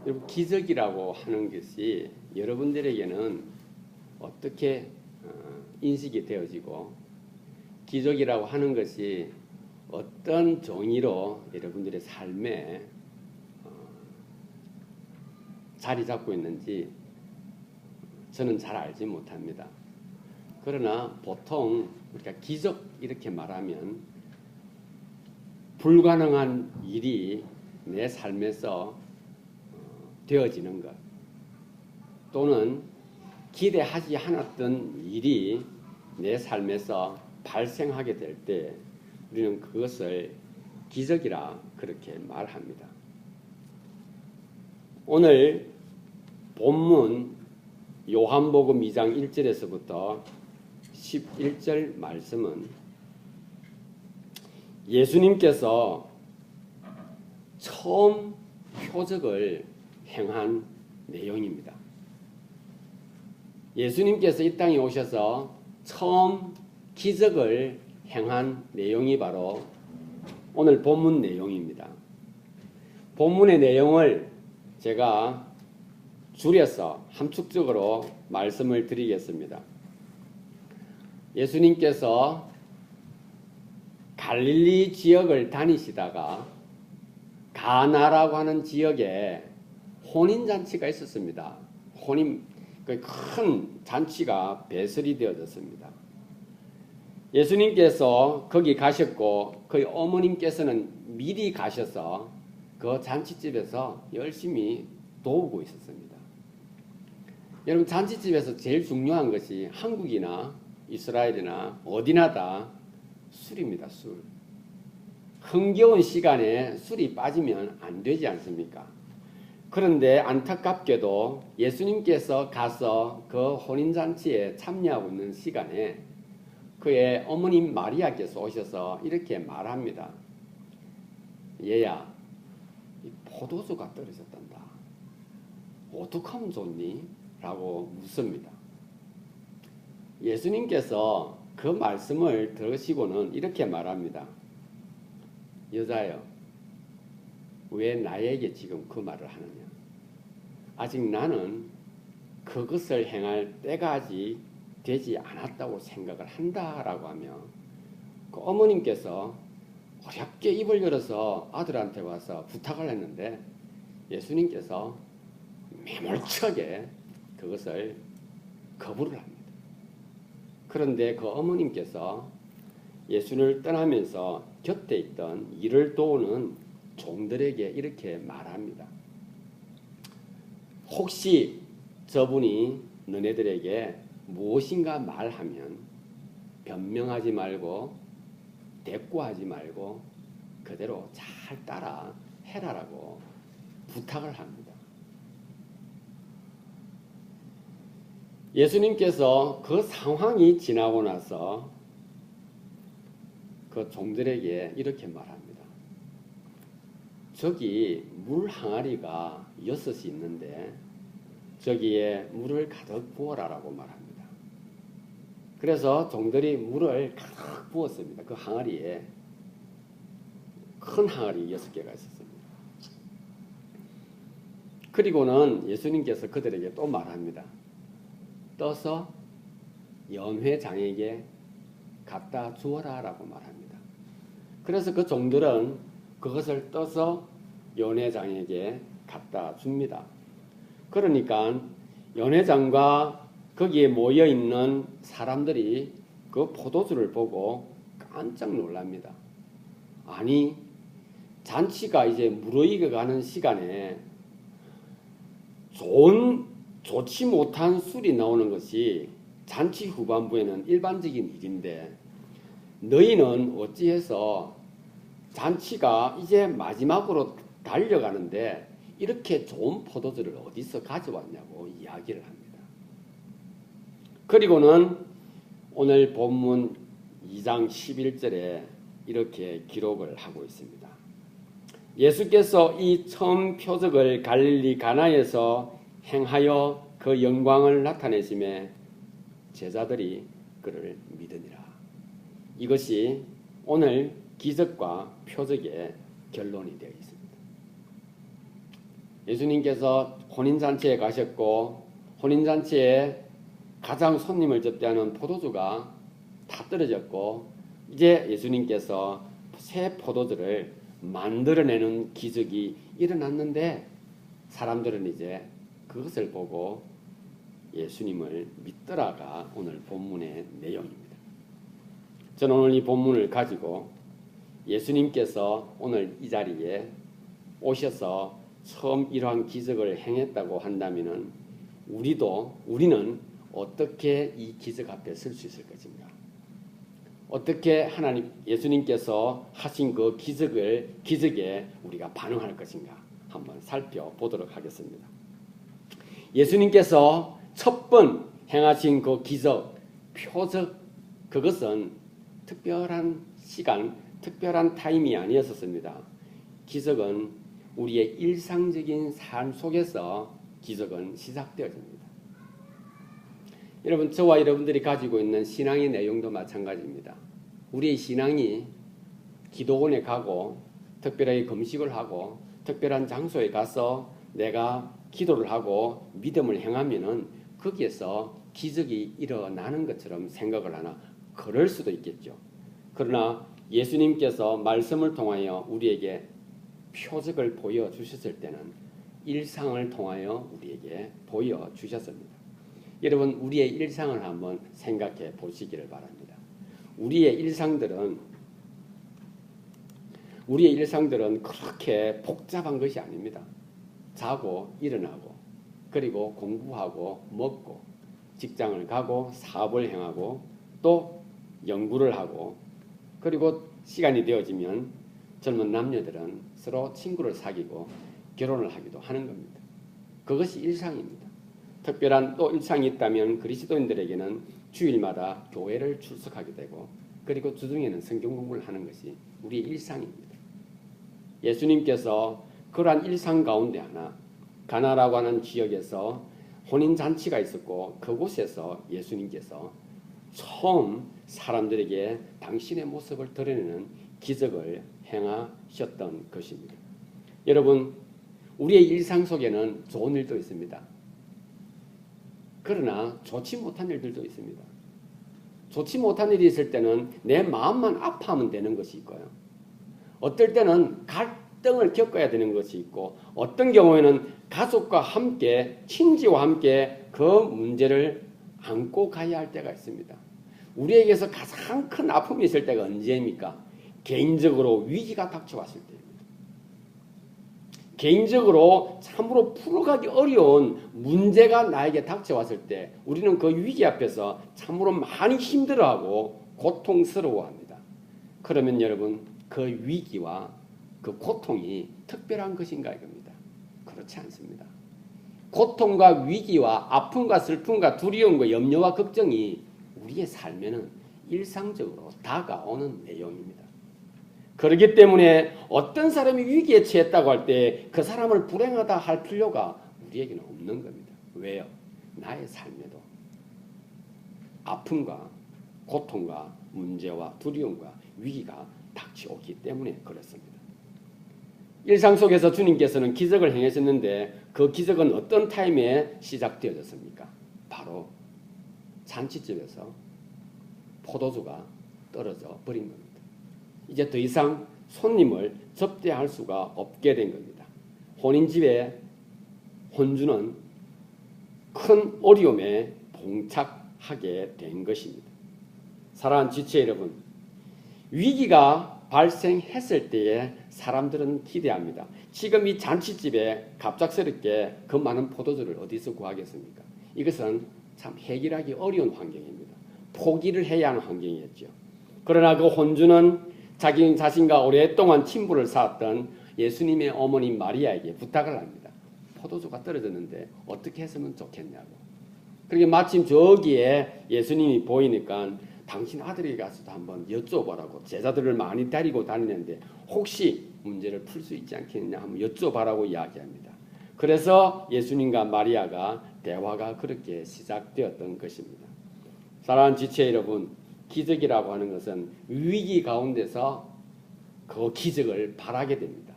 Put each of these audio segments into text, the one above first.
여러분, 기적이라고 하는 것이 여러분들에게는 어떻게 인식이 되어지고, 기적이라고 하는 것이 어떤 정의로 여러분들의 삶에 자리 잡고 있는지 저는 잘 알지 못합니다. 그러나 보통 우리가 기적 이렇게 말하면 불가능한 일이 내 삶에서 되어지는 것, 또는 기대하지 않았던 일이 내 삶에서 발생하게 될 때 우리는 그것을 기적이라 그렇게 말합니다. 오늘 본문 요한복음 2장 1절에서부터 11절 말씀은 예수님께서 처음 표적을 행한 내용입니다. 예수님께서 이 땅에 오셔서 처음 기적을 행한 내용이 바로 오늘 본문 내용입니다. 본문의 내용을 제가 줄여서 함축적으로 말씀을 드리겠습니다. 예수님께서 갈릴리 지역을 다니시다가 가나라고 하는 지역에 혼인잔치가 있었습니다. 큰 잔치가 배설이 되어졌습니다. 예수님께서 거기 가셨고 그의 어머님께서는 미리 가셔서 그 잔치집에서 열심히 도우고 있었습니다. 여러분, 잔치집에서 제일 중요한 것이 한국이나 이스라엘이나 어디나 다 술입니다. 술. 흥겨운 시간에 술이 빠지면 안 되지 않습니까? 그런데 안타깝게도 예수님께서 가서 그 혼인잔치에 참여하고 있는 시간에 그의 어머님 마리아께서 오셔서 이렇게 말합니다. 얘야, 이 포도주가 떨어졌단다. 어떡하면 좋니? 라고 묻습니다. 예수님께서 그 말씀을 들으시고는 이렇게 말합니다. 여자여, 왜 나에게 지금 그 말을 하느냐? 아직 나는 그것을 행할 때가 아직 되지 않았다고 생각을 한다라고 하며 그 어머님께서 어렵게 입을 열어서 아들한테 와서 부탁을 했는데 예수님께서 매몰차게 그것을 거부를 합니다. 그런데 그 어머님께서 예수를 떠나면서 곁에 있던 이를 도우는 종들에게 이렇게 말합니다. 혹시 저분이 너네들에게 무엇인가 말하면 변명하지 말고 대꾸하지 말고 그대로 잘 따라 해라라고 부탁을 합니다. 예수님께서 그 상황이 지나고 나서 그 종들에게 이렇게 말합니다. 저기 물 항아리가 6이 있는데 저기에 물을 가득 부어라라고 말합니다. 그래서 종들이 물을 가득 부었습니다. 그 항아리에 큰 항아리 6개가 있었습니다. 그리고는 예수님께서 그들에게 또 말합니다. 떠서 연회장에게 갖다 주어라 라고 말합니다. 그래서 그 종들은 그것을 떠서 연회장에게 갖다 줍니다. 그러니까 연회장과 거기에 모여있는 사람들이 그 포도주를 보고 깜짝 놀랍니다. 아니, 잔치가 이제 무르익어 가는 시간에 좋지 못한 술이 나오는 것이 잔치 후반부에는 일반적인 일인데 너희는 어찌해서 잔치가 이제 마지막으로 달려가는데 이렇게 좋은 포도주를 어디서 가져왔냐고 이야기를 합니다. 그리고는 오늘 본문 2장 11절에 이렇게 기록을 하고 있습니다. 예수께서 이 처음 표적을 갈릴리 가나에서 행하여 그 영광을 나타내심에 제자들이 그를 믿으니라. 이것이 오늘 기적과 표적의 결론이 되어 있습니다. 예수님께서 혼인잔치에 가셨고 혼인잔치에 가장 손님을 접대하는 포도주가 다 떨어졌고 이제 예수님께서 새 포도주를 만들어내는 기적이 일어났는데 사람들은 이제 그것을 보고 예수님을 믿더라가 오늘 본문의 내용입니다. 저는 오늘 이 본문을 가지고 예수님께서 오늘 이 자리에 오셔서 처음 이러한 기적을 행했다고 한다면 우리는 어떻게 이 기적 앞에 설 수 있을 것인가? 어떻게 예수님께서 하신 그 기적에 우리가 반응할 것인가? 한번 살펴보도록 하겠습니다. 예수님께서 첫 번 행하신 그 기적, 표적, 그것은 특별한 시간, 특별한 타임이 아니었습니다. 기적은 우리의 일상적인 삶 속에서 기적은 시작되어집니다. 여러분, 저와 여러분들이 가지고 있는 신앙의 내용도 마찬가지입니다. 우리의 신앙이 기도원에 가고 특별하게 금식을 하고 특별한 장소에 가서 내가 기도를 하고 믿음을 행하면은 거기에서 기적이 일어나는 것처럼 생각을 하나 그럴 수도 있겠죠. 그러나 예수님께서 말씀을 통하여 우리에게 표적을 보여주셨을 때는 일상을 통하여 우리에게 보여주셨습니다. 여러분, 우리의 일상을 한번 생각해 보시기를 바랍니다. 우리의 일상들은 그렇게 복잡한 것이 아닙니다. 자고 일어나고 그리고 공부하고 먹고 직장을 가고 사업을 행하고 또 연구를 하고 그리고 시간이 되어지면 젊은 남녀들은 서로 친구를 사귀고 결혼을 하기도 하는 겁니다. 그것이 일상입니다. 특별한 또 일상이 있다면 그리스도인들에게는 주일마다 교회를 출석하게 되고 그리고 주중에는 성경 공부를 하는 것이 우리의 일상입니다. 예수님께서 그러한 일상 가운데 하나 가나라고 하는 지역에서 혼인잔치가 있었고 그곳에서 예수님께서 처음 사람들에게 당신의 모습을 드러내는 기적을 행하셨던 것입니다. 여러분, 우리의 일상 속에는 좋은 일도 있습니다. 그러나 좋지 못한 일들도 있습니다. 좋지 못한 일이 있을 때는 내 마음만 아파하면 되는 것이 있고요. 어떨 때는 갈등을 겪어야 되는 것이 있고 어떤 경우에는 가족과 함께 친지와 함께 그 문제를 안고 가야 할 때가 있습니다. 우리에게서 가장 큰 아픔이 있을 때가 언제입니까? 개인적으로 위기가 닥쳐왔을 때입니다. 개인적으로 참으로 풀어가기 어려운 문제가 나에게 닥쳐왔을 때 우리는 그 위기 앞에서 참으로 많이 힘들어하고 고통스러워합니다. 그러면 여러분, 그 위기와 그 고통이 특별한 것인가 이겁니다. 그렇지 않습니다. 고통과 위기와 아픔과 슬픔과 두려움과 염려와 걱정이 우리의 삶에는 일상적으로 다가오는 내용입니다. 그렇기 때문에 어떤 사람이 위기에 처했다고 할 때 그 사람을 불행하다 할 필요가 우리에게는 없는 겁니다. 왜요? 나의 삶에도 아픔과 고통과 문제와 두려움과 위기가 닥쳐오기 때문에 그렇습니다. 일상 속에서 주님께서는 기적을 행하셨는데 그 기적은 어떤 타임에 시작되어졌습니까? 바로 잔치집에서 포도주가 떨어져 버린 겁니다. 이제 더 이상 손님을 접대할 수가 없게 된 겁니다. 혼인집에 혼주는 큰 어려움에 봉착하게 된 것입니다. 사랑하는 지체 여러분, 위기가 발생했을 때에 사람들은 기대합니다. 지금 이 잔치집에 갑작스럽게 그 많은 포도주를 어디서 구하겠습니까? 이것은 참 해결하기 어려운 환경입니다. 포기를 해야 하는 환경이었죠. 그러나 그 혼주는 자기 자신과 오랫동안 친분을 쌓았던 예수님의 어머니 마리아에게 부탁을 합니다. 포도주가 떨어졌는데 어떻게 했으면 좋겠냐고. 그렇게 마침 저기에 예수님이 보이니까 당신 아들에게 가서도 한번 여쭤보라고, 제자들을 많이 데리고 다니는데 혹시 문제를 풀 수 있지 않겠느냐 한번 여쭤보라고 이야기합니다. 그래서 예수님과 마리아가 대화가 그렇게 시작되었던 것입니다. 사랑하는 지체 여러분, 기적이라고 하는 것은 위기 가운데서 그 기적을 바라게 됩니다.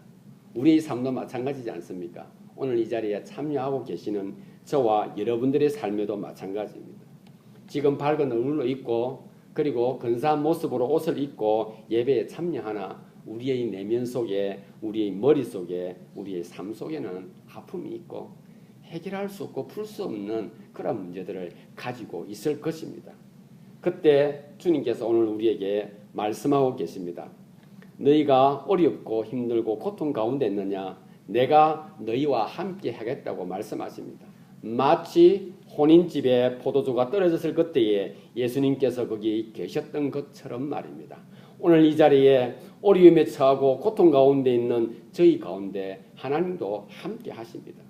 우리의 삶도 마찬가지지 않습니까? 오늘 이 자리에 참여하고 계시는 저와 여러분들의 삶에도 마찬가지입니다. 지금 밝은 얼굴로 있고 그리고 근사한 모습으로 옷을 입고 예배에 참여하나 우리의 내면 속에, 우리의 머릿속에, 우리의 삶 속에는 아픔이 있고 해결할 수 없고 풀 수 없는 그런 문제들을 가지고 있을 것입니다. 그때 주님께서 오늘 우리에게 말씀하고 계십니다. 너희가 어렵고 힘들고 고통 가운데 있느냐? 내가 너희와 함께 하겠다고 말씀하십니다. 마치 혼인집에 포도주가 떨어졌을 그때에 예수님께서 거기 계셨던 것처럼 말입니다. 오늘 이 자리에 어려움에 처하고 고통 가운데 있는 저희 가운데 하나님도 함께 하십니다.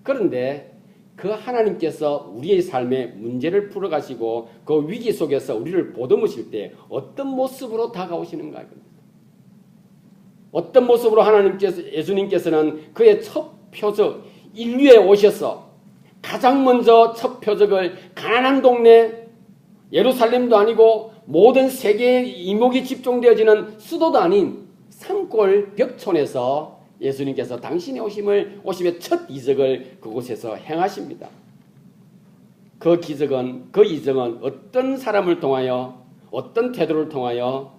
그런데 그 하나님께서 우리의 삶의 문제를 풀어가시고 그 위기 속에서 우리를 보듬으실 때 어떤 모습으로 다가오시는가 이겁니다. 어떤 모습으로 예수님께서는 그의 첫 표적 인류에 오셔서 가장 먼저 첫 표적을 가난한 동네 예루살렘도 아니고 모든 세계의 이목이 집중되어지는 수도도 아닌 산골 벽촌에서 예수님께서 당신의 오심의 첫 이적을 그곳에서 행하십니다. 그 이적은 어떤 사람을 통하여 어떤 태도를 통하여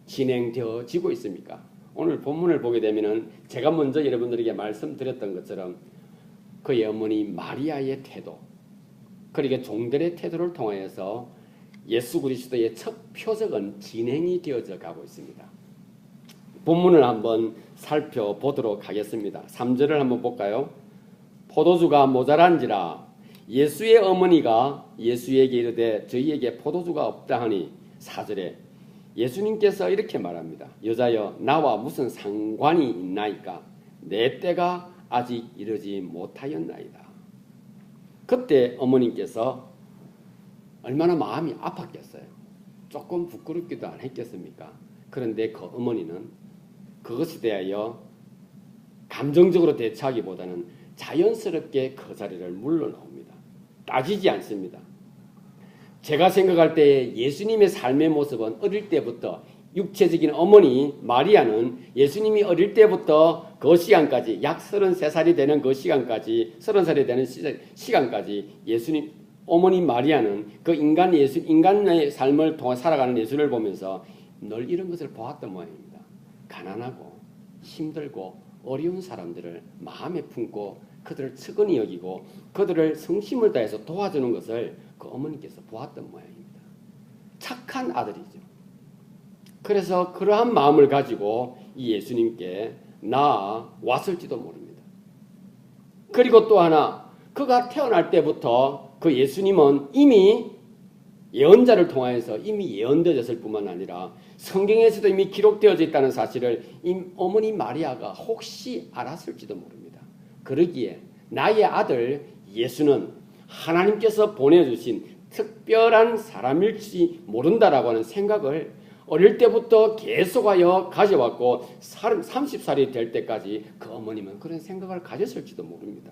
진행되어지고 있습니까? 오늘 본문을 보게 되면은 제가 먼저 여러분들에게 말씀드렸던 것처럼 그의 어머니 마리아의 태도, 그리고 종들의 태도를 통하여서 예수 그리스도의 첫 표적은 진행이 되어져 가고 있습니다. 본문을 한번 살펴보도록 하겠습니다. 3절을 한번 볼까요? 포도주가 모자란지라 예수의 어머니가 예수에게 이르되 저희에게 포도주가 없다 하니 4절에 예수님께서 이렇게 말합니다. 여자여 나와 무슨 상관이 있나이까? 내 때가 아직 이르지 못하였나이다. 그때 어머님께서 얼마나 마음이 아팠겠어요. 조금 부끄럽기도 안 했겠습니까? 그런데 그 어머니는 그것에 대하여 감정적으로 대처하기보다는 자연스럽게 그 자리를 물러나옵니다. 따지지 않습니다. 제가 생각할 때 예수님의 삶의 모습은 어릴 때부터 육체적인 어머니 마리아는 예수님이 어릴 때부터 그 시간까지 약 33살이 되는 그 시간까지 30살이 되는 시간까지 예수님 어머니 마리아는 그 인간의 삶을 통해 살아가는 예수를 보면서 늘 이런 것을 보았던 모양입니다. 가난하고 힘들고 어려운 사람들을 마음에 품고 그들을 측은히 여기고 그들을 성심을 다해서 도와주는 것을 그 어머니께서 보았던 모양입니다. 착한 아들이죠. 그래서 그러한 마음을 가지고 이 예수님께 나왔을지도 모릅니다. 그리고 또 하나, 그가 태어날 때부터 그 예수님은 이미 예언자를 통하여서 이미 예언되었을 뿐만 아니라 성경에서도 이미 기록되어져 있다는 사실을 이 어머니 마리아가 혹시 알았을지도 모릅니다. 그러기에 나의 아들 예수는 하나님께서 보내주신 특별한 사람일지 모른다라고 하는 생각을 어릴 때부터 계속하여 가져왔고 30살이 될 때까지 그 어머님은 그런 생각을 가졌을지도 모릅니다.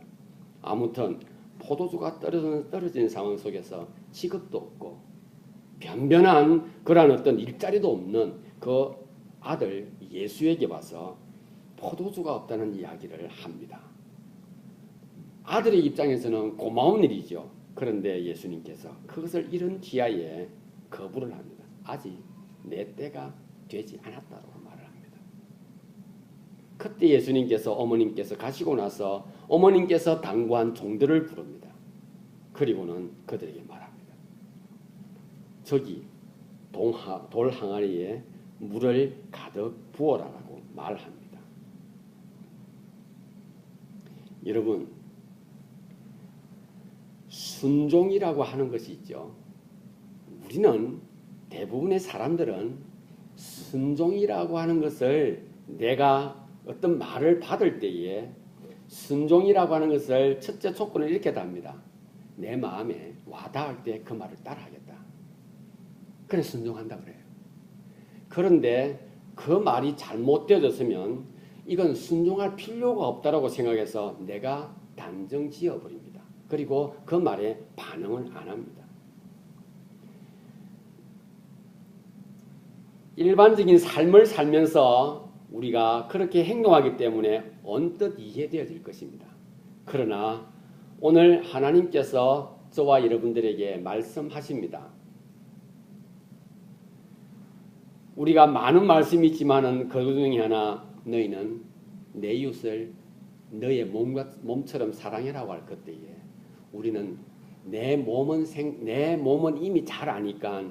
아무튼 포도주가 떨어진 상황 속에서 직업도 없고 변변한 그러한 어떤 일자리도 없는 그 아들 예수에게 와서 포도주가 없다는 이야기를 합니다. 아들의 입장에서는 고마운 일이죠. 그런데 예수님께서 그것을 이런 뒤하에 거부를 합니다. 아직 내 때가 되지 않았다고 말을 합니다. 그때 예수님께서 어머님께서 가시고 나서 어머님께서 당부한 종들을 부릅니다. 그리고는 그들에게 말합니다. 저기 돌 항아리에 물을 가득 부어라라고 말합니다. 여러분, 순종이라고 하는 것이 있죠. 우리는 대부분의 사람들은 순종이라고 하는 것을 내가 어떤 말을 받을 때에 순종이라고 하는 것을 첫째 조건을 이렇게 답니다. 내 마음에 와닿을 때 그 말을 따라하겠다. 그래 순종한다 그래요. 그런데 그 말이 잘못되어졌으면 이건 순종할 필요가 없다라고 생각해서 내가 단정 지어버립니다. 그리고 그 말에 반응을 안 합니다. 일반적인 삶을 살면서 우리가 그렇게 행동하기 때문에 언뜻 이해되어질 것입니다. 그러나 오늘 하나님께서 저와 여러분들에게 말씀하십니다. 우리가 많은 말씀이 있지만은 그 중에 하나, 너희는 내 이웃을 너의 몸처럼 사랑해라고 할 그때에 우리는 내 몸은 이미 잘 아니까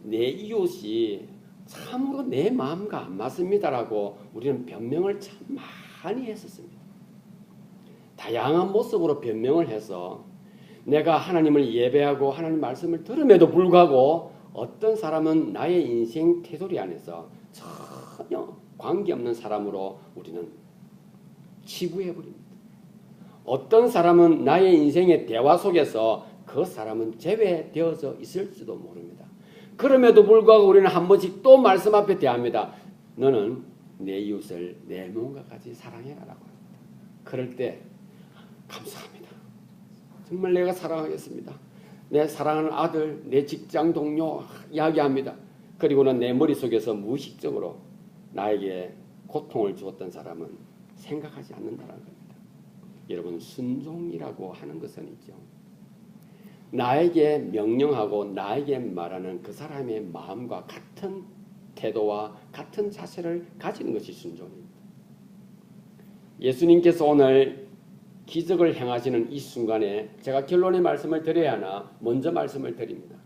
내 이웃이 참으로 내 마음과 안 맞습니다라고 우리는 변명을 참 많이 했었습니다. 다양한 모습으로 변명을 해서 내가 하나님을 예배하고 하나님 말씀을 들음에도 불구하고 어떤 사람은 나의 인생 테두리 안에서 전혀 관계없는 사람으로 우리는 치부해버립니다. 어떤 사람은 나의 인생의 대화 속에서 그 사람은 제외되어져 있을지도 모릅니다. 그럼에도 불구하고 우리는 한 번씩 또 말씀 앞에 대합니다. 너는 내 이웃을 내 몸과 같이 사랑해라라고 합니다. 그럴 때 감사합니다. 정말 내가 사랑하겠습니다. 내 사랑하는 아들, 내 직장 동료 이야기합니다. 그리고는 내 머릿속에서 무의식적으로 나에게 고통을 주었던 사람은 생각하지 않는다는 겁니다. 여러분, 순종이라고 하는 것은 있죠. 나에게 명령하고 나에게 말하는 그 사람의 마음과 같은 태도와 같은 자세를 가지는 것이 순종입니다. 예수님께서 오늘 기적을 행하시는 이 순간에 제가 결론의 말씀을 드려야 하나 먼저 말씀을 드립니다.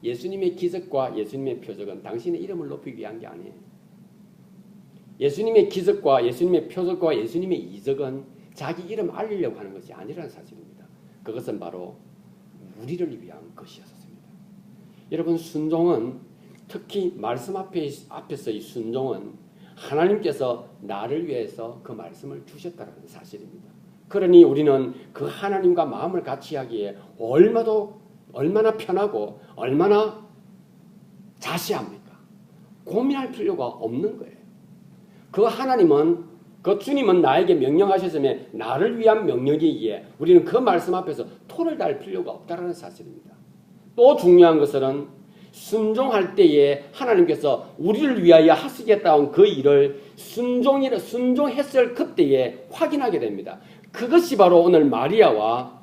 예수님의 기적과 예수님의 표적은 당신의 이름을 높이기 위한 게 아니에요. 예수님의 기적과 예수님의 표적과 예수님의 이적은 자기 이름 알리려고 하는 것이 아니라는 사실입니다. 그것은 바로 우리를 위한 것이었습니다. 여러분, 순종은 특히 말씀 앞에서 이 순종은 하나님께서 나를 위해서 그 말씀을 주셨다는 사실입니다. 그러니 우리는 그 하나님과 마음을 같이 하기에 얼마나 편하고 얼마나 자세합니까? 고민할 필요가 없는 거예요. 그 하나님은, 그 주님은 나에게 명령하셨으면 나를 위한 명령이기에 우리는 그 말씀 앞에서 토를 달 필요가 없다는 사실입니다. 또 중요한 것은 순종할 때에 하나님께서 우리를 위하여 하시겠다는 그 일을 순종했을 그때에 확인하게 됩니다. 그것이 바로 오늘 마리아와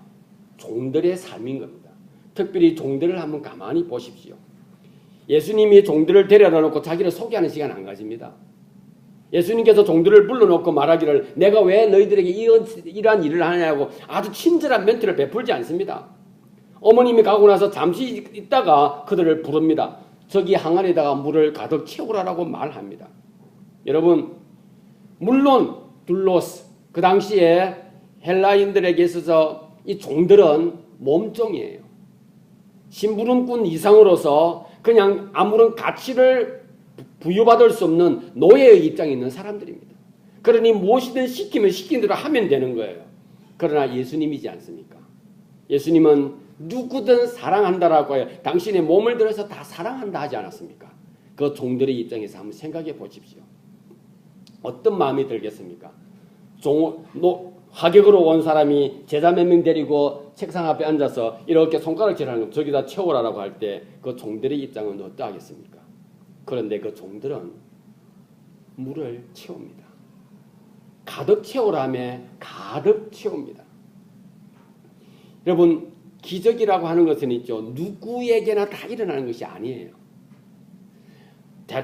종들의 삶인 겁니다. 특별히 종들을 한번 가만히 보십시오. 예수님이 종들을 데려다 놓고 자기를 소개하는 시간 안 가집니다. 예수님께서 종들을 불러놓고 말하기를 내가 왜 너희들에게 이러한 일을 하냐고 아주 친절한 멘트를 베풀지 않습니다. 어머님이 가고 나서 잠시 있다가 그들을 부릅니다. 저기 항아리에다가 물을 가득 채우라라고 말합니다. 여러분, 물론 둘로스, 그 당시에 헬라인들에게 있어서 이 종들은 몸종이에요. 심부름꾼 이상으로서 그냥 아무런 가치를 부여받을 수 없는 노예의 입장에 있는 사람들입니다. 그러니 무엇이든 시키면 시킨 대로 하면 되는 거예요. 그러나 예수님이지 않습니까? 예수님은 누구든 사랑한다라고 해요. 당신의 몸을 들어서 다 사랑한다 하지 않았습니까? 그 종들의 입장에서 한번 생각해 보십시오. 어떤 마음이 들겠습니까? 하객으로 온 사람이 제자 몇 명 데리고 책상 앞에 앉아서 이렇게 손가락질하는 거 저기다 채우라라고 할 때 그 종들의 입장은 어떠하겠습니까? 그런데 그 종들은 물을 채웁니다. 가득 채우라며 가득 채웁니다. 여러분, 기적이라고 하는 것은 있죠. 누구에게나 다 일어나는 것이 아니에요.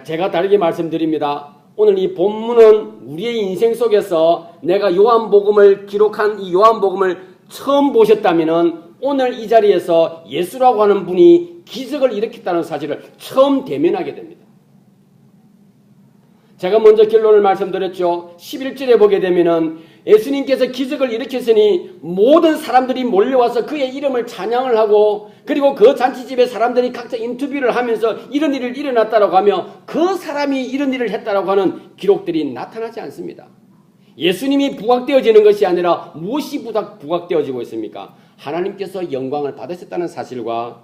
제가 다르게 말씀드립니다. 오늘 이 본문은 우리의 인생 속에서 내가 요한복음을 기록한 이 요한복음을 처음 보셨다면 오늘 이 자리에서 예수라고 하는 분이 기적을 일으켰다는 사실을 처음 대면하게 됩니다. 제가 먼저 결론을 말씀드렸죠. 11절에 보게 되면은 예수님께서 기적을 일으켰으니 모든 사람들이 몰려와서 그의 이름을 찬양을 하고 그리고 그 잔치집에 사람들이 각자 인터뷰를 하면서 이런 일을 일어났다라고 하며 그 사람이 이런 일을 했다라고 하는 기록들이 나타나지 않습니다. 예수님이 부각되어지는 것이 아니라 무엇이 부각되어지고 있습니까? 하나님께서 영광을 받으셨다는 사실과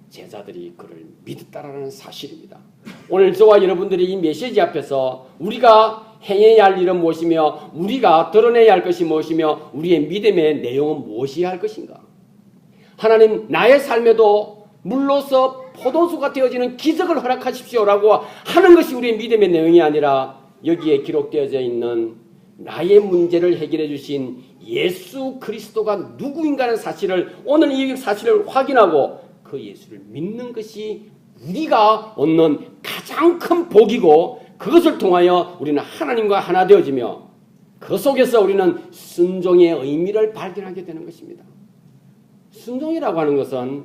제자들이 그를 믿었다라는 사실입니다. 오늘 저와 여러분들이 이 메시지 앞에서 우리가 행해야 할 일은 무엇이며 우리가 드러내야 할 것이 무엇이며 우리의 믿음의 내용은 무엇이어야 할 것인가? 하나님, 나의 삶에도 물로서 포도수가 되어지는 기적을 허락하십시오라고 하는 것이 우리의 믿음의 내용이 아니라 여기에 기록되어져 있는 나의 문제를 해결해 주신 예수 그리스도가 누구인가는 사실을 오늘 이 사실을 확인하고 그 예수를 믿는 것이 우리가 얻는 가장 큰 복이고 그것을 통하여 우리는 하나님과 하나 되어지며 그 속에서 우리는 순종의 의미를 발견하게 되는 것입니다. 순종이라고 하는 것은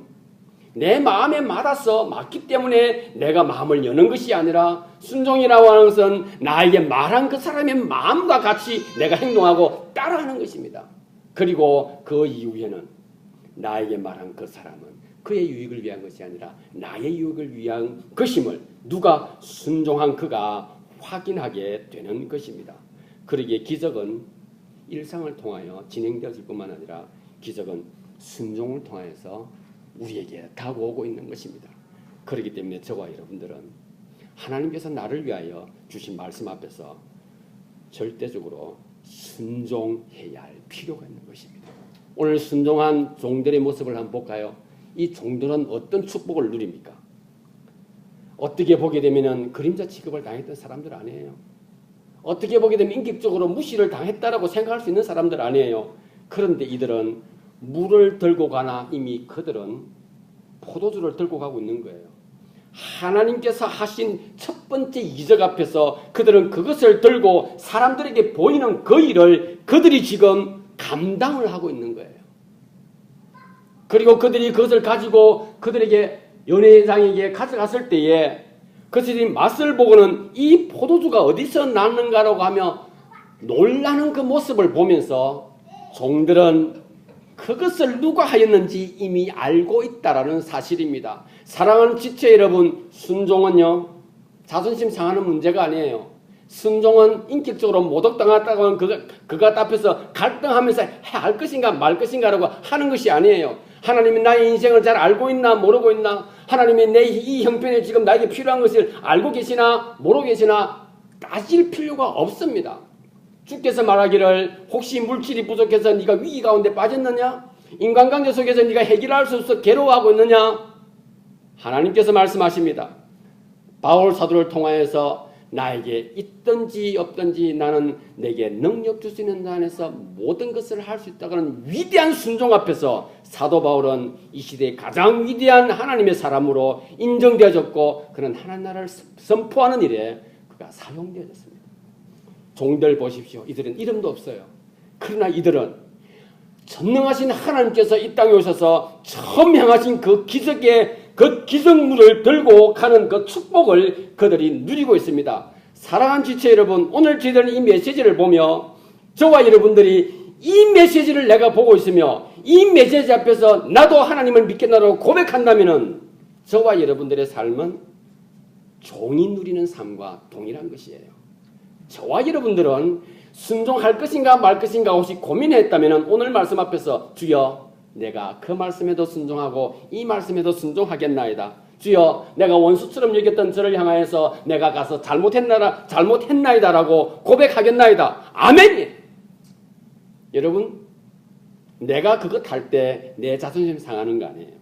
내 마음에 맞기 때문에 내가 마음을 여는 것이 아니라 순종이라고 하는 것은 나에게 말한 그 사람의 마음과 같이 내가 행동하고 따라하는 것입니다. 그리고 그 이후에는 나에게 말한 그 사람은 그의 유익을 위한 것이 아니라 나의 유익을 위한 것임을 누가 순종한 그가 확인하게 되는 것입니다. 그러기에 기적은 일상을 통하여 진행되어질 뿐만 아니라 기적은 순종을 통해서 우리에게 다가오고 있는 것입니다. 그렇기 때문에 저와 여러분들은 하나님께서 나를 위하여 주신 말씀 앞에서 절대적으로 순종해야 할 필요가 있는 것입니다. 오늘 순종한 종들의 모습을 한번 볼까요? 이 종들은 어떤 축복을 누립니까? 어떻게 보게 되면 그림자 취급을 당했던 사람들 아니에요. 어떻게 보게 되면 인격적으로 무시를 당했다라고 생각할 수 있는 사람들 아니에요. 그런데 이들은 물을 들고 가나 이미 그들은 포도주를 들고 가고 있는 거예요. 하나님께서 하신 첫 번째 이적 앞에서 그들은 그것을 들고 사람들에게 보이는 그 일을 그들이 지금 감당을 하고 있는 거예요. 그리고 그들이 그것을 가지고 그들에게 연회장에게 가져갔을 때에 그들이 맛을 보고는 이 포도주가 어디서 났는가라고 하며 놀라는 그 모습을 보면서 종들은 그것을 누가 하였는지 이미 알고 있다라는 사실입니다. 사랑하는 지체 여러분, 순종은요 자존심 상하는 문제가 아니에요. 순종은 인격적으로 모독당했다고 하면 그가 앞에서 갈등하면서 할 것인가 말 것인가라고 하는 것이 아니에요. 하나님이 나의 인생을 잘 알고 있나 모르고 있나, 하나님이 내 이 형편에 지금 나에게 필요한 것을 알고 계시나 모르고 계시나 따질 필요가 없습니다. 주께서 말하기를 혹시 물질이 부족해서 네가 위기 가운데 빠졌느냐? 인간관계 속에서 네가 해결할 수 없어 괴로워하고 있느냐? 하나님께서 말씀하십니다. 바울 사도를 통하여서 나에게 있든지 없든지 나는 내게 능력 줄 수 있는 자 안에서 모든 것을 할 수 있다는 위대한 순종 앞에서 사도 바울은 이 시대의 가장 위대한 하나님의 사람으로 인정되어졌고 그는 하나님 나라를 선포하는 일에 그가 사용되어졌습니다. 종들 보십시오. 이들은 이름도 없어요. 그러나 이들은 전능하신 하나님께서 이 땅에 오셔서 처음 행하신 그 기적의 그 기적물을 들고 가는 그 축복을 그들이 누리고 있습니다. 사랑하는 지체 여러분, 오늘 저희들은 이 메시지를 보며 저와 여러분들이 이 메시지를 내가 보고 있으며 이 메시지 앞에서 나도 하나님을 믿겠다고 고백한다면 저와 여러분들의 삶은 종이 누리는 삶과 동일한 것이에요. 저와 여러분들은 순종할 것인가 말 것인가 혹시 고민했다면 오늘 말씀 앞에서 주여 내가 그 말씀에도 순종하고 이 말씀에도 순종하겠나이다. 주여 내가 원수처럼 여겼던 저를 향하여서 내가 가서 잘못했나이다라고 고백하겠나이다. 아멘. 여러분 내가 그것 할 때 내 자존심 상하는 거 아니에요.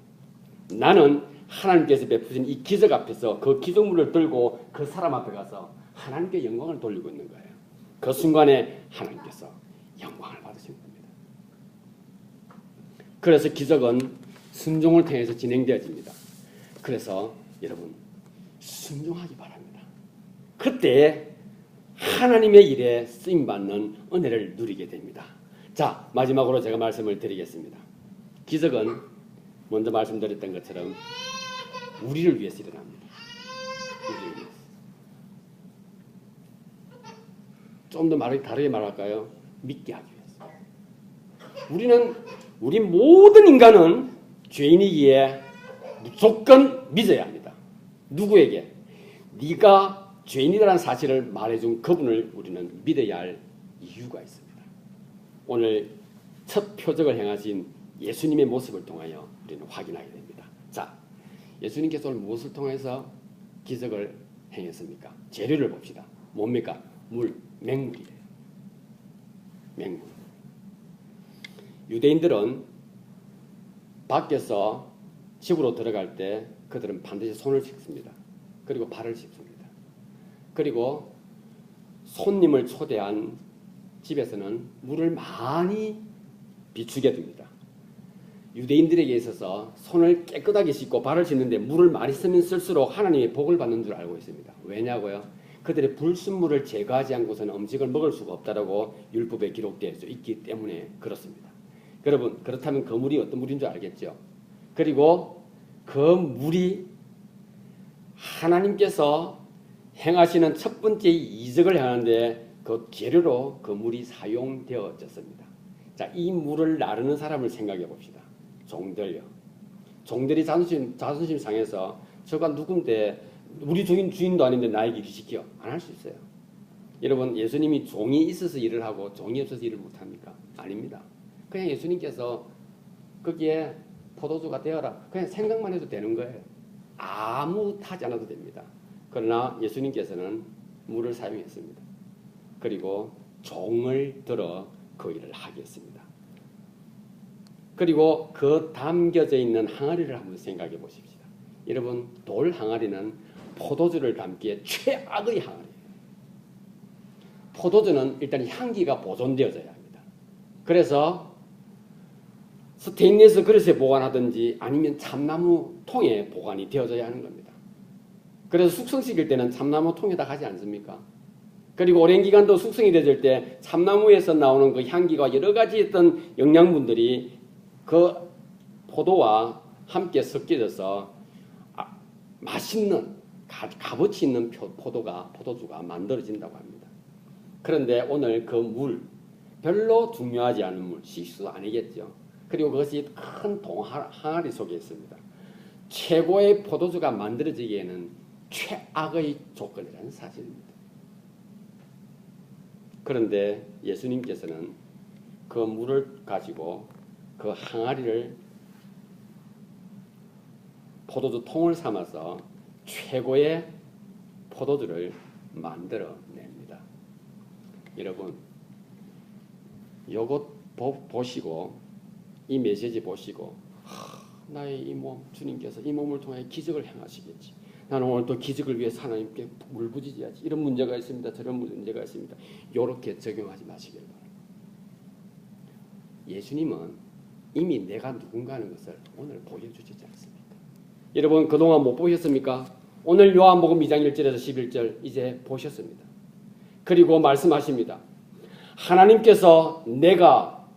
나는 하나님께서 베푸신 이 기적 앞에서 그 기적물을 들고 그 사람 앞에 가서 하나님께 영광을 돌리고 있는 거예요. 그 순간에 하나님께서 영광을 받으시는 겁니다. 그래서 기적은 순종을 통해서 진행되어집니다. 그래서 여러분 순종하기 바랍니다. 그때 하나님의 일에 쓰임받는 은혜를 누리게 됩니다. 자, 마지막으로 제가 말씀을 드리겠습니다. 기적은 먼저 말씀드렸던 것처럼 우리를 위해서 일어납니다. 우리를 위해서. 좀 더 다르게 말할까요? 믿게 하기 위해서. 우리 모든 인간은 죄인이기에 무조건 믿어야 합니다. 누구에게? 네가 죄인이라는 사실을 말해준 그분을 우리는 믿어야 할 이유가 있습니다. 오늘 첫 표적을 행하신 예수님의 모습을 통하여 우리는 확인하게 됩니다. 자, 예수님께서 오늘 무엇을 통해서 기적을 행했습니까? 재료를 봅시다. 뭡니까? 맹물이에요. 맹물. 유대인들은 밖에서 집으로 들어갈 때 그들은 반드시 손을 씻습니다. 그리고 발을 씻습니다. 그리고 손님을 초대한 집에서는 물을 많이 비추게 됩니다. 유대인들에게 있어서 손을 깨끗하게 씻고 발을 씻는데 물을 많이 쓰면 쓸수록 하나님의 복을 받는 줄 알고 있습니다. 왜냐고요? 그들의 불순물을 제거하지 않고서는 음식을 먹을 수가 없다라고 율법에 기록되어 있기 때문에 그렇습니다. 여러분, 그렇다면 그 물이 어떤 물인 줄 알겠죠? 그리고 그 물이 하나님께서 행하시는 첫 번째 이적을 행하는데 그 재료로 그 물이 사용되어졌습니다. 자, 이 물을 나르는 사람을 생각해 봅시다. 종들요. 종들이 자존심 상해서 저가 누군데 우리 주인도 아닌데 나에게 일 시켜. 안 할 수 있어요. 여러분, 예수님이 종이 있어서 일을 하고 종이 없어서 일을 못합니까? 아닙니다. 그냥 예수님께서 거기에 포도주가 되어라. 그냥 생각만 해도 되는 거예요. 아무 타지 않아도 됩니다. 그러나 예수님께서는 물을 사용했습니다. 그리고 종을 들어 그 일을 하게 했습니다. 그리고 그 담겨져 있는 항아리를 한번 생각해 보십시다. 여러분, 돌 항아리는 포도주를 담기에 최악의 항아리예요. 포도주는 일단 향기가 보존되어져야 합니다. 그래서 스테인리스 그릇에 보관하든지 아니면 참나무 통에 보관이 되어져야 하는 겁니다. 그래서 숙성시킬 때는 참나무 통에다 가지 않습니까? 그리고 오랜 기간 또 숙성이 되질 때 참나무에서 나오는 그 향기가 여러 가지 어떤 영양분들이 그 포도와 함께 섞여져서 맛있는 값어치 있는 포도주가 만들어진다고 합니다. 그런데 오늘 그 물, 별로 중요하지 않은 물, 식수 아니겠죠. 그리고 그것이 큰 항아리 속에 있습니다. 최고의 포도주가 만들어지기에는 최악의 조건이라는 사실입니다. 그런데 예수님께서는 그 물을 가지고 그 항아리를 포도주 통을 삼아서 최고의 포도주를 만들어냅니다. 여러분, 이것 보시고 이 메시지 보시고 나의 이 몸, 주님께서 이 몸을 통해 기적을 행하시겠지. 나는 오늘 또 기적을 위해서 하나님께 울부짖어야지. 이런 문제가 있습니다. 저런 문제가 있습니다. 이렇게 적용하지 마시길 바랍니다. 예수님은 이미 내가 누군가 하는 것을 오늘 보여주시지 않습니까? 여러분, 그동안 못 보셨습니까? 오늘 요한복음 2장 1절에서 11절 이제 보셨습니다. 그리고 말씀하십니다. 하나님께서 내가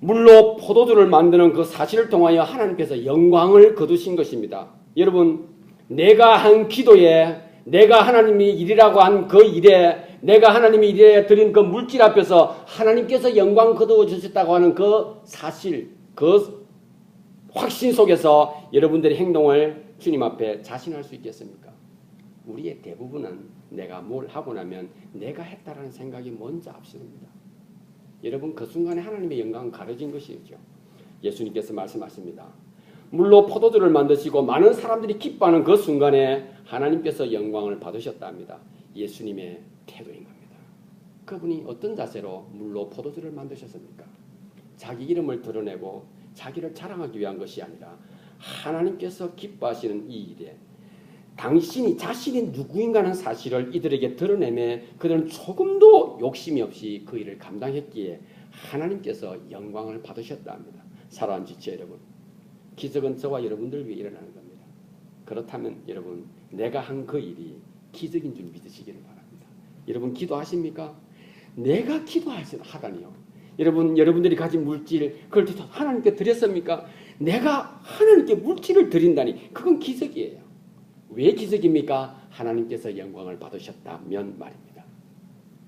물로 포도주를 만드는 그 사실을 통하여 하나님께서 영광을 거두신 것입니다. 여러분, 내가 한 기도에, 내가 하나님이 일이라고 한 그 일에, 내가 하나님이 일에 드린 그 물질 앞에서 하나님께서 영광 거두어 주셨다고 하는 그 사실, 그 확신 속에서 여러분들의 행동을 주님 앞에 자신할 수 있겠습니까? 우리의 대부분은 내가 뭘 하고 나면 내가 했다라는 생각이 먼저 앞섭니다. 여러분, 그 순간에 하나님의 영광은 가려진 것이죠. 예수님께서 말씀하십니다. 물로 포도주를 만드시고 많은 사람들이 기뻐하는 그 순간에 하나님께서 영광을 받으셨답니다. 예수님의 태도인 겁니다. 그분이 어떤 자세로 물로 포도주를 만드셨습니까? 자기 이름을 드러내고 자기를 자랑하기 위한 것이 아니라 하나님께서 기뻐하시는 이 일에 당신이 자신이 누구인가 하는 사실을 이들에게 드러내며 그들은 조금도 욕심이 없이 그 일을 감당했기에 하나님께서 영광을 받으셨다 합니다. 사랑하는 지체 여러분, 기적은 저와 여러분들 위해 일어나는 겁니다. 그렇다면 여러분, 내가 한 그 일이 기적인 줄 믿으시기를 바랍니다. 여러분, 기도하십니까? 내가 기도하다니요. 여러분들이 가진 물질, 그걸 하나님께 드렸습니까? 내가 하나님께 물질을 드린다니, 그건 기적이에요. 왜 기적입니까? 하나님께서 영광을 받으셨다면 말입니다.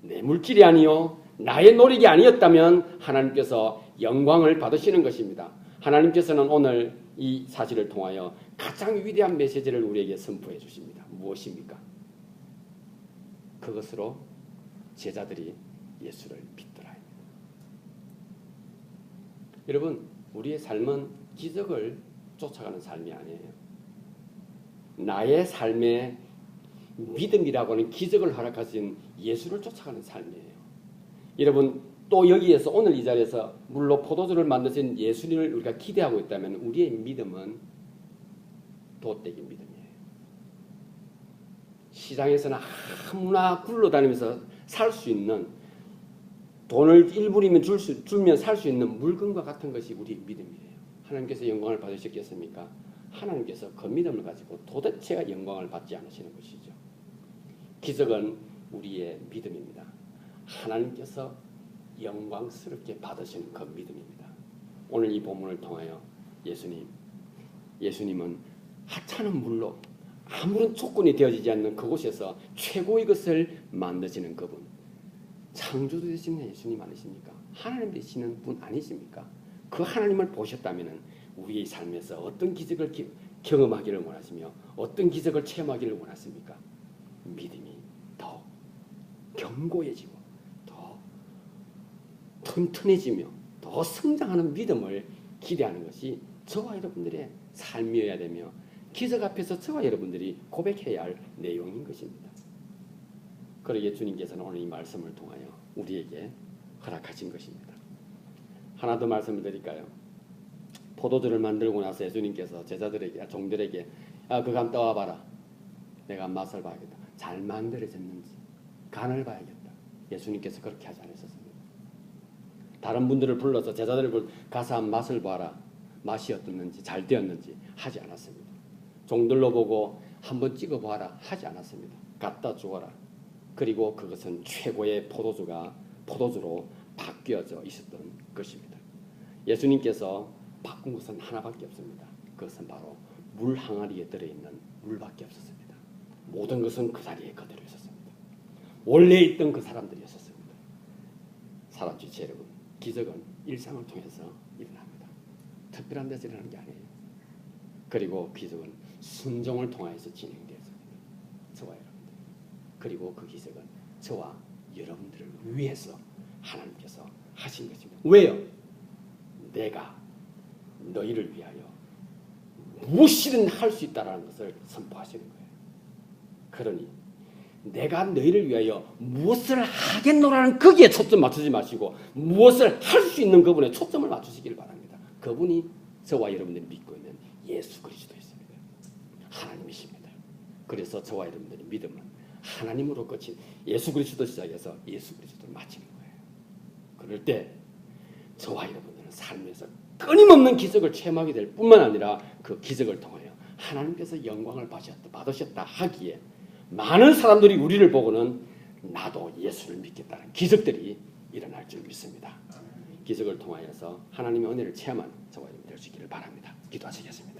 내 물질이 아니요, 나의 노력이 아니었다면 하나님께서 영광을 받으시는 것입니다. 하나님께서는 오늘 이 사실을 통하여 가장 위대한 메시지를 우리에게 선포해 주십니다. 무엇입니까? 그것으로 제자들이 예수를 믿더라. 여러분, 우리의 삶은 기적을 쫓아가는 삶이 아니에요. 나의 삶에 믿음이라고 하는 기적을 허락하신 예수를 쫓아가는 삶이에요. 여러분, 또 여기에서 오늘 이 자리에서 물로 포도주를 만드신 예수님을 우리가 기대하고 있다면 우리의 믿음은 돛대기 믿음이에요. 시장에서는 아무나 굴러다니면서 살 수 있는 돈을 1불이면 주면 살 수 있는 물건과 같은 것이 우리 믿음이에요. 하나님께서 영광을 받으셨겠습니까? 하나님께서 그 믿음을 가지고 도대체 영광을 받지 않으시는 것이죠. 기적은 우리의 믿음입니다. 하나님께서 영광스럽게 받으시는 그 믿음입니다. 오늘 이 본문을 통하여 예수님은 하찮은 물로 아무런 조건이 되어지지 않는 그곳에서 최고의 것을 만드시는 그분, 창조주 되시는 예수님 아니십니까? 하나님 되시는 분 아니십니까? 그 하나님을 보셨다면 우리의 삶에서 어떤 기적을 경험하기를 원하시며 어떤 기적을 체험하기를 원하십니까? 믿음이 더 견고해지고 더 튼튼해지며 더 성장하는 믿음을 기대하는 것이 저와 여러분들의 삶이어야 되며 기적 앞에서 저와 여러분들이 고백해야 할 내용인 것입니다. 그러기에 주님께서는 오늘 이 말씀을 통하여 우리에게 허락하신 것입니다. 하나 더 말씀을 드릴까요? 포도주를 만들고 나서 예수님께서 제자들에게, 종들에게 그거 한번 떠와봐라. 내가 맛을 봐야겠다. 잘 만들어졌는지 간을 봐야겠다. 예수님께서 그렇게 하지 않으셨습니다. 다른 분들을 불러서 제자들을 가서 한 맛을 봐라. 맛이 어떻는지 잘 되었는지 하지 않았습니다. 종들로 보고 한번 찍어봐라 하지 않았습니다. 갖다 주어라. 그리고 그것은 최고의 포도주로 바뀌어져 있었던 것입니다. 예수님께서 바꾼 것은 하나밖에 없습니다. 그것은 바로 물 항아리에 들어있는 물밖에 없었습니다. 모든 것은 그 자리에 그대로 있었습니다. 원래 있던 그 사람들이었습니다. 사랑주체 여러분, 기적은 일상을 통해서 일어납니다. 특별한 데서 일어나는 게 아니에요. 그리고 기적은 순종을 통해서 진행되었습니다. 저와 여러분들. 그리고 그 기적은 저와 여러분들을 위해서 하나님께서 하신 것입니다. 왜요? 내가 너희를 위하여 무엇이든 할 수 있다는 것을 선포하시는 거예요. 그러니 내가 너희를 위하여 무엇을 하겠노라는 거기에 초점 맞추지 마시고 무엇을 할 수 있는 그분에 초점을 맞추시길 바랍니다. 그분이 저와 여러분들이 믿고 있는 예수 그리스도였습니다. 하나님이십니다. 그래서 저와 여러분들의 믿음은 하나님으로 끝인 예수 그리스도 시작해서 예수 그리스도를 마치는 거예요. 그럴 때 저와 여러분들은 삶에서 끊임없는 기적을 체험하게 될 뿐만 아니라 그 기적을 통하여 하나님께서 영광을 받으셨다 하기에 많은 사람들이 우리를 보고는 나도 예수를 믿겠다는 기적들이 일어날 줄 믿습니다. 기적을 통하여서 하나님의 은혜를 체험한 저와 여러분 될 수 있기를 바랍니다. 기도하시겠습니다.